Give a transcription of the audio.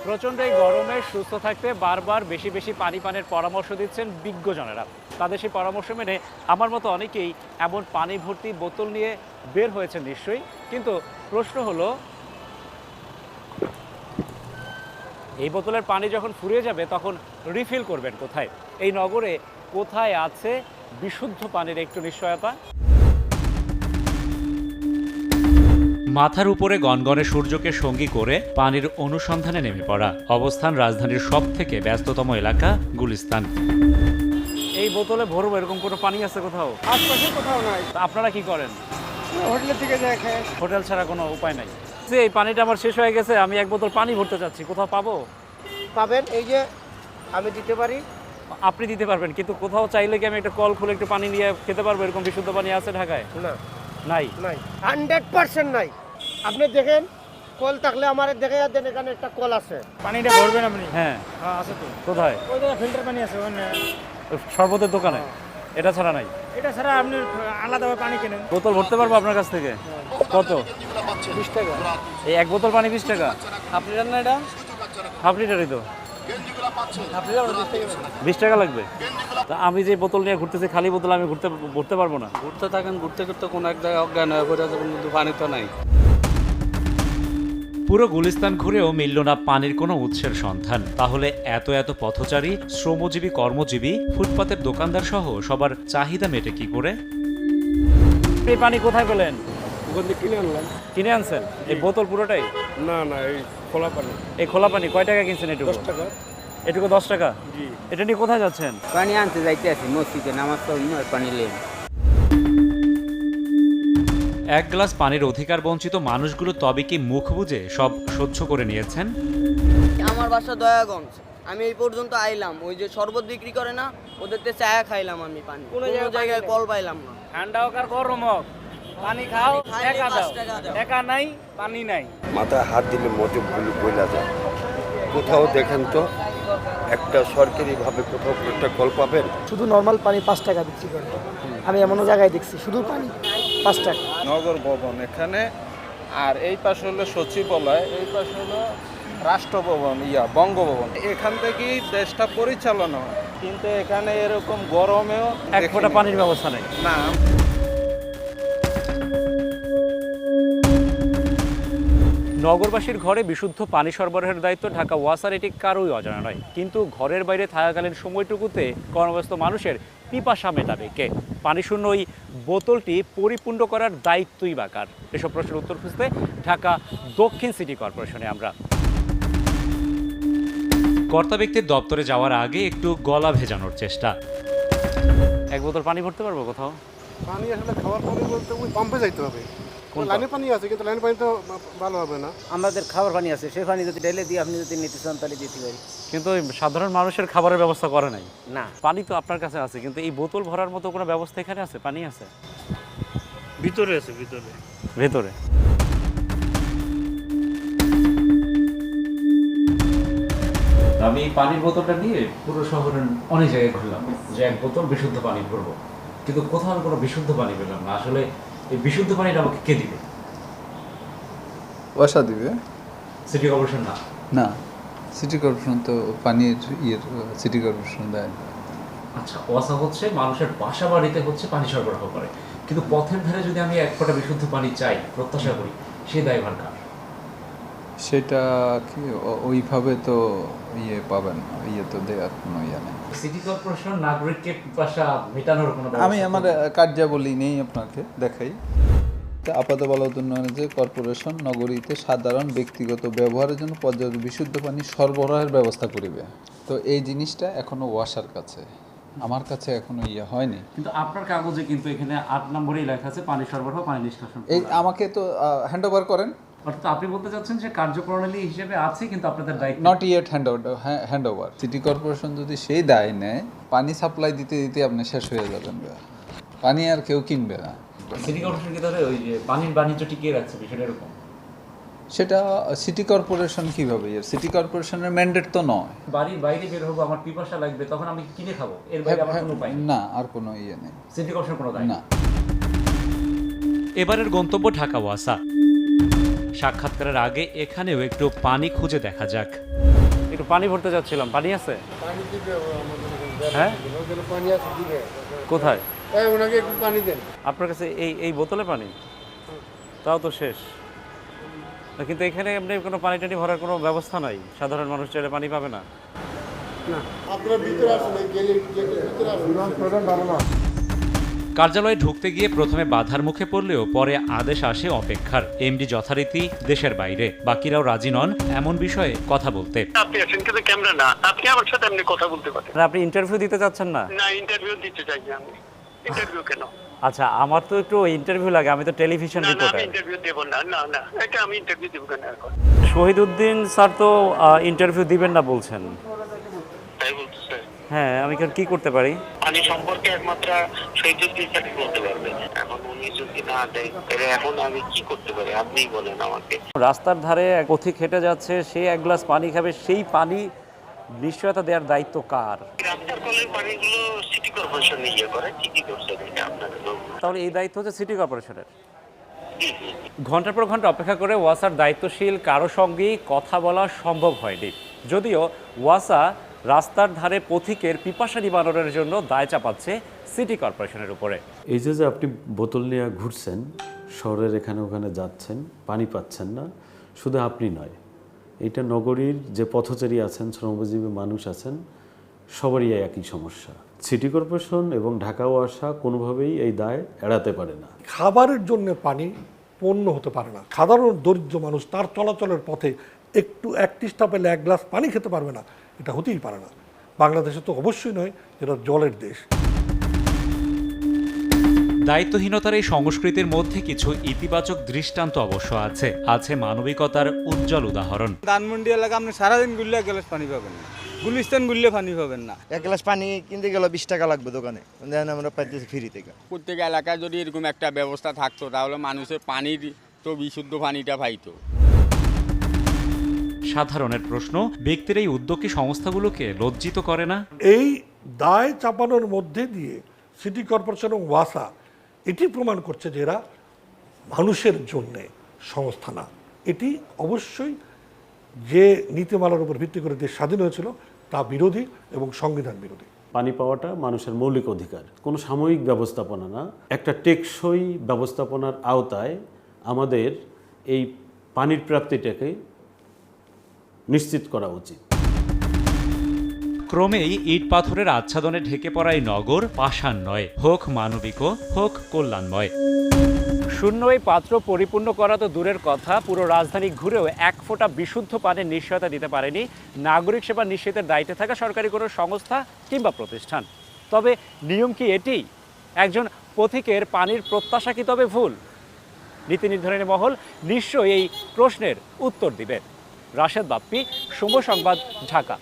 প্রচণ্ড এই গরমে সুস্থ থাকতে বারবার বেশি বেশি পানি পানের পরামর্শ দিচ্ছেন বিজ্ঞজনেরা। তাদের সেই পরামর্শ মেনে আমার মতো অনেকেই এমন পানি ভর্তি বোতল নিয়ে বের হয়েছেন নিশ্চয়ই। কিন্তু প্রশ্ন হলো, এই বোতলের পানি যখন ফুরিয়ে যাবে তখন রিফিল করবেন কোথায়? এই নগরে কোথায় আছে বিশুদ্ধ পানির একটু নিশ্চয়তা? মাথার উপরে গনগনে সূর্যকে সঙ্গী করে পানির অনুসন্ধানে নেমে পড়া। অবস্থান রাজধানীর সবথেকে ব্যস্ততম এলাকা গুলিস্তান। এই বোতলে ভরবো এরকম কোনো পানি আছে কোথাও? আশপাশে কোথাও নাই। আপনারা কি করেন? হোটেলের থেকে যায় খায়। হোটেল ছাড়া কোনো উপায় নাই। যে এই পানিটা আমার শেষ হয়ে গেছে, আমি এক বোতল পানি ভরতে চাচ্ছি, কোথাও পাবো? পাবেন, এই যে আমি দিতে পারি। আপনি দিতে পারবেন, কিন্তু কোথাও চাইলে কি আমি একটা কল খুলে একটু পানি নিয়ে খেতে পারবো? এরকম বিশুদ্ধ পানি আছে ঢাকায়? না, নাই। নাই, 100% নাই। আপনি দেখেন, কল থাকলে আমার দেখে দেন, এখানে একটা কল আছে। পানিটা ভরবেন আপনি? হ্যাঁ, হ্যাঁ, আছে তো। কোথায়? ওই জায়গায় ফিল্টার পানি আছে ওখানে। শরবতের দোকানে? এটা ছাড়া নাই? এটা ছাড়া আপনি আলাদাভাবে পানি কেনেন। বোতল ভরতে পারবো আপনার কাছ থেকে? কত? 20 টাকা। এই এক বোতল পানি 20 টাকা? আপনি জানেন না এটা? হাফ লিটারই তো। আপনি জানেন 20 টাকা? 20 টাকা লাগবে? তা আমি যে বোতল নিয়ে ঘুরতেছি, খালি বোতল, আমি ভরতে পারবো না? ঘুরতে থাকেন, ঘুরতে ঘুরতে কোনো এক জায়গায় অজ্ঞান হয়ে পড়ে যাবেন, কিন্তু পানি তো নাই। পুরো গুলিস্তান ঘুরেও মিলল না পানির কোনো উৎসের সন্ধান। তাহলে এত এত পথচারী, শ্রমজীবী, কর্মজীবী, ফুটপাতের দোকানদার সহ সবার চাহিদা মেটে কি করে? এই পানি কোথায় পেলেন? ওখান থেকে কিনে আনলাম। কিনে আনছেন? এই বোতল পুরোটাই? না না, এই খোলা পানি। এই খোলা পানি কয় টাকা কিনছেন? এটুকু 10 টাকা। এটুকু 10 টাকা? জি। এটা নিয়ে কোথায় যাচ্ছেন? পানি আনতে যাইতে আছি মসজিদে, নামাজ পড়বো, পানি লেন। এক গ্লাস পানির অধিকার বঞ্চিত মানুষগুলো তবে কি মুখ বুজে সব সহ্য করে নিয়েছেন? আমার বাসা দয়াগঞ্জ। আমি এই পর্যন্ত আইলাম, ওই যে শরবত বিক্রি করে না, ওদেরতে চায়া খাইলাম আমি পানি। কোনো জায়গায় কল পাইলাম না। ঠান্ডা হোক আর গরম হোক, পানি খাও, টাকা দাও। টাকা নাই, পানি নাই। মাথায় হাত দিলে মধ্যে বইলা যায়। কোথাও দেখেন তো একটা সরকারিভাবে কোথাও একটা কল পাবেন? শুধু নর্মাল পানি 5 টাকা বিক্রি করে। আমি এমন জায়গায় দেখছি শুধু পানি 5 টাকা। নগর ভবন এখানে, আর এই পাশে হলো সচিবালয়, এই পাশে হলো রাষ্ট্রভবন, বঙ্গভবন। এখান থেকেই দেশটা পরিচালনা হয়, কিন্তু এখানে এরকম গরমেও এক ফোঁটা পানির ব্যবস্থা নেই। না। নগরবাসীর ঘরে বিশুদ্ধ পানি সরবরাহের দায়িত্ব ঢাকা ওয়াসার, এটি কারোই অজানা নয়। কিন্তু ঘরের বাইরে থাকাকালীন সময়টুকুতে কর্মব্যস্ত মানুষের পিপাসা মেটাবে কে? পানিশূন্য ওই বোতলটি পরিপূর্ণ করার দায়িত্বই বা কার? এসব প্রশ্নের উত্তর খুঁজতে ঢাকা দক্ষিণ সিটি কর্পোরেশনে আমরা। কর্তা ব্যক্তির দপ্তরে যাওয়ার আগে একটু গলা ভেজানোর চেষ্টা। এক বোতল পানি ভরতে পারবো কোথাও? পানি আসলে খাওয়ার পানি বলতে ওই পাম্পে যাইতে হবে। লাইনের পানি আছে, কিন্তু লাইনের পানি তো ভালো হবে না। আমাদের খাবার পানি আছে, সেই পানি যদি ঢেলে দিয়ে আপনি যদি নিতে চান তাহলে দিতে পারি। কিন্তু ওই সাধারণ মানুষের খাবারের ব্যবস্থা করে নাই। না, পানি তো আপনার কাছে আছে, কিন্তু এই বোতল ভরার মতো কোনো ব্যবস্থা এখানে আছে? পানি আছে ভিতরে আছে, ভিতরে। ভেতরে? আমি এই পানির বোতলটা নিয়ে পুরো শহরের অনেক জায়গায় ঘুরলাম যে এক বোতল বিশুদ্ধ পানি ভরবো, কিন্তু কোথাও আমি কোনো বিশুদ্ধ পানি পেলাম না। আসলে এই বিশুদ্ধ পানিটা আমাকে কে দিবে? ওয়াসা দিবে? সিটি কর্পোরেশন না? না, সিটি কর্পোরেশন তো পানির সিটি কর্পোরেশন দেয় না। আচ্ছা, ওয়াসা হচ্ছে মানুষের বাসা বাড়িতে হচ্ছে পানি সরবরাহ করে, কিন্তু পথের ধারে যদি আমি এক ফোঁটা বিশুদ্ধ পানি চাই, প্রত্যাশা করি, সেই দায়ভার কার? সেটা কি ওইভাবে তো পাবেন, তো দেওয়ার কোনো নেই। সিটি কর্পোরেশন নাগরিককে পিপাসা মেটানোর কোনো আমি আমার কার্যাবলী নেই আপনাকে দেখাই। আপাতত বলদ উন্নয়নে কর্পোরেশন নগরীতে সাধারণ ব্যক্তিগত ব্যবহারের জন্য পর্যাপ্ত বিশুদ্ধ পানি সরবরাহের ব্যবস্থা করিবে। তো এই জিনিসটা এখনো ওয়াসার কাছে, আমার কাছে এখনো হয়নি। কিন্তু আপনার কাগজে কিন্তু এখানে 8 নম্বরেই লেখা আছে পানি সরবরাহ, পানি নিষ্কাশন। এই আমাকে তো হ্যান্ড ওভার করেন। অর্থাৎ আপনি বলতে চাচ্ছেন যে কার্যপ্রণালী হিসেবে আছে, কিন্তু আপনাদের দায়িত্ব not yet hand over. City corporation যদি সেই দায় নেয়, পানি সাপ্লাই দিতে দিতে আপনি শেষ হয়ে যাবেন, পানি আর কেউ কিনবে না। সিটি কর্পোরেশন কি তাহলে ওই যে পানির বাণিজ্য টিকিয়ে রাখছে, বিষয়টা এরকম? সেটা সিটি কর্পোরেশন কিভাবে? সিটি কর্পোরেশনের ম্যান্ডেট তো নয়। বাড়ির বাইরে বের হবো, আমার পিপাসা লাগবে, তখন আমি কিনে খাবো, এর বাইরে আমার কোনো উপায় নেই। না, আর কোনো নেই। সিটি কর্পোরেশন কোনো দায় না। এবারের গন্তব্য ঢাকা ওয়াসা। সাক্ষাৎকারের আগে এখানেও একটু পানি খুঁজে দেখা যাক। একটু পানি ভরতে যাচ্ছিলাম, পানি আছে? হ্যাঁ, পানি আছে দিবে। কোথায়? ওনাকে একটু পানি দেন। আপনার কাছে এই বোতলে পানি? তাও তো শেষ। কিন্তু এখানে এমনি কোনো পানি টানি ভরার কোনো ব্যবস্থা নাই, সাধারণ মানুষ চাইলে পানি পাবে না। আপনারা ভিতরে আসুন, এই গেটের ভিতরে আসুন। কার্যালয়ে ঢুকতে গিয়ে প্রথমে বাধার মুখে পড়লেও পরে আদেশ আসে অপেক্ষার। এমডি যথারীতি দেশের বাইরে, বাকিরাও রাজি নন এমন বিষয়ে কথা বলতে। আপনি আছেন কিন্তু ক্যামেরা না, আপনি আমার সাথে এমনি কথা বলতে পারেন। আপনি ইন্টারভিউ দিতে চাচ্ছেন না? না, ইন্টারভিউ দিতে চাই না আমি। ইন্টারভিউ কেন? আচ্ছা, আমার তো একটু ইন্টারভিউ লাগে, আমি তো টেলিভিশন না না, আমি রিপোর্টার। ইন্টারভিউ দেব না। না না, এটা আমি ইন্টারভিউ দেব কেন এখন? শহীদউদ্দিন স্যার তো ইন্টারভিউ দিবেন না বলছেন। তাই বলতেছে? হ্যাঁ, আমি কি করতে পারি? পানি সম্পর্কে একমাত্র শহীদুদ্দিন স্যার বলতে পারবে। এখন উনি যদি না দেয় তাহলে এখন আমি কি করতে পারি, আপনিই বলেন আমাকে। রাস্তার ধারে এক পথিক হেঁটে যাচ্ছে, সে এক গ্লাস পানি খাবে, সেই পানি নিশ্চয়তা দেওয়ার দায়িত্ব কার? রাস্তার কলের পানিগুলো সিটি কর্পোরেশন ইয়ে করে, ঠিকই করছেন, এটা আপনাদের লোক। তাহলে এই দায়িত্ব হচ্ছে সিটি কর্পোরেশনের। ঘন্টার পর ঘন্টা অপেক্ষা করে ওয়াসার দায়িত্বশীল কারো সঙ্গেই কথা বলা সম্ভব হয়নি। যদিও ওয়াসা রাস্তার ধারে পথিকের পিপাসা নিবারণের জন্য দায় চাপাচ্ছে সিটি কর্পোরেশনের উপরে। এই যে আপনি বোতল নিয়ে ঘুরছেন, শহরের এখানে ওখানে যাচ্ছেন, পানি পাচ্ছেন না, শুধু আপনি নয়, এটা নগরীর যে পথচারী আছেন, শ্রমজীবী মানুষ আছেন, সবারই একই সমস্যা। সিটি কর্পোরেশন এবং ঢাকা ওয়াসা কোনোভাবেই এই দায় এড়াতে পারে না। খাবারের জন্য পানি পণ্য হতে পারে না। সাধারণ দরিদ্র মানুষ তার চলাচলের পথে একটু এক তৃষ্ণা পেলে এক গ্লাস পানি খেতে পারবে না, এটা হতেই পারে না। বাংলাদেশে তো অবশ্যই নয়, এটা জলের দেশ। দায়িত্বহীনতার এই সংস্কৃতির মধ্যে কিছু ইতিবাচক দৃষ্টান্ত অবশ্য আছে, আছে মানবিকতার উজ্জ্বল উদাহরণ। ধানমন্ডি এলাকা আপনি সারাদিন গুললে এক গ্লাস পানি পাবেন না, গুলিস্তান গুললে পানি পাবেন না। এক গ্লাস পানি কিনতে গেলে 20 টাকা লাগবে দোকানে, আমরা পাইতেছি ফ্রি থেকে। প্রত্যেক এলাকায় যদি এরকম একটা ব্যবস্থা থাকতো তাহলে মানুষের পানির তো বিশুদ্ধ পানিটা পাইতো। সাধারণের প্রশ্ন, ব্যক্তির এই উদ্যোগ কি সংস্থাগুলোকে লজ্জিত করে না? এই দায় চাপানোর মধ্যে দিয়ে সিটি কর্পোরেশন এবং ওয়াসা এটি প্রমাণ করছে যে এরা মানুষের জন্যে সংস্থা না। এটি অবশ্যই যে নীতিমালার উপর ভিত্তি করে দেশ স্বাধীন হয়েছিল তা বিরোধী এবং সংবিধান বিরোধী। পানি পাওয়াটা মানুষের মৌলিক অধিকার, কোনো সাময়িক ব্যবস্থাপনা না। একটা টেকসই ব্যবস্থাপনার আওতায় আমাদের এই পানির প্রাপ্তিটাকে নিশ্চিত করা উচিত। ক্রমেই ইট পাথরের আচ্ছাদনে ঢেকে পড়া এই নগর পাষাণ নয়, হোক মানবিক, হোক কল্যাণময়। শূন্য এই পাত্র পরিপূর্ণ করা তো দূরের কথা, পুরো রাজধানী ঘুরেও এক ফোঁটা বিশুদ্ধ পানির নিশ্চয়তা দিতে পারেনি নাগরিক সেবা নিশ্চিতের দায়িত্বে থাকা সরকারি কোনো সংস্থা কিংবা প্রতিষ্ঠান। তবে নিয়ম কি এটি? একজন পথিকের পানির প্রত্যাশা কি তবে ভুল? নীতি নির্ধারণী মহল নিশ্চয়ই এই প্রশ্নের উত্তর দিবে। রাশেদ বাপ্পি, সময় সংবাদ, ঢাকা।